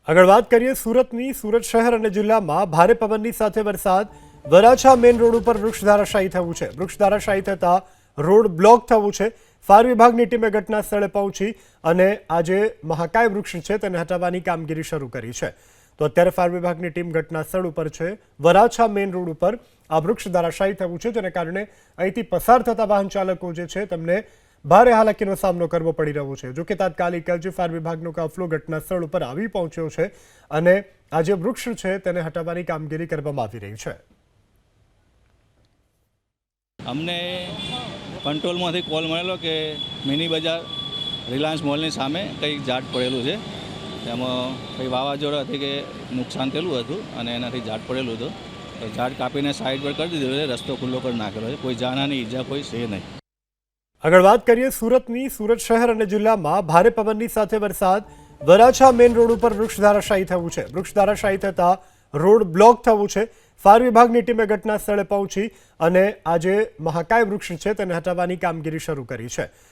આગળ વાત કરીએ સુરતની. સુરત શહેર અને જિલ્લામાં ભારે પવનની સાથે વરસાદ. વરાછા મેઇન રોડ ઉપર વૃક્ષ ધરાશાયી થયું છે. વૃક્ષ ધરાશાયી થતા રોડ બ્લોક થયું છે. ફાયર વિભાગની ટીમે ઘટના સ્થળે પહોંચી અને આ જે મહાકાય વૃક્ષ છે તેને હટાવવાની કામગીરી શરૂ કરી છે. તો અત્યારે ફાયર વિભાગની ટીમ ઘટના સ્થળ ઉપર છે. વરાછા મેઇન રોડ ઉપર આ વૃક્ષ ધરાશાયી થયું છે, જેને કારણે અહીંથી પસાર થતા વાહન ચાલકો જે છે તેમને ભારે હાલાકીનો સામનો કરવો પડી રહ્યો છે. જોકે તાત્કાલિક જ ફાયર વિભાગનો કાફલો ઘટના સ્થળ ઉપર આવી પહોંચ્યો છે અને આ જે વૃક્ષ છે તેને હટાવવાની કામગીરી કરવામાં આવી રહી છે. અમને કંટ્રોલમાંથી કોલ મળેલો કે મિની બજાર રિલાયન્સ મોલની સામે કંઈક ઝાડ પડેલું છે. તેમાં કંઈ વાવાઝોડાથી કે નુકસાન થયેલું હતું અને એનાથી ઝાડ પડેલું હતું. તો ઝાડ કાપીને સાઈડ પર કરી દીધું છે, રસ્તો ખુલ્લો કરી નાખેલો છે. કોઈ જાનહાની ઈજા કોઈ છે નહીં. આગળ વાત કરીએ સુરતની. સુરત શહેર અને જિલ્લામાં ભારે પવનની સાથે વરસાદ. વરાછા મેઇન રોડ ઉપર વૃક્ષ ધરાશાયી થયું છે. વૃક્ષ ધરાશાયી થતા રોડ બ્લોક થયું છે. ફાયર વિભાગની ટીમે ઘટના સ્થળે પહોંચી અને આ જે મહાકાય વૃક્ષ છે તેને હટાવવાની કામગીરી શરૂ કરી છે.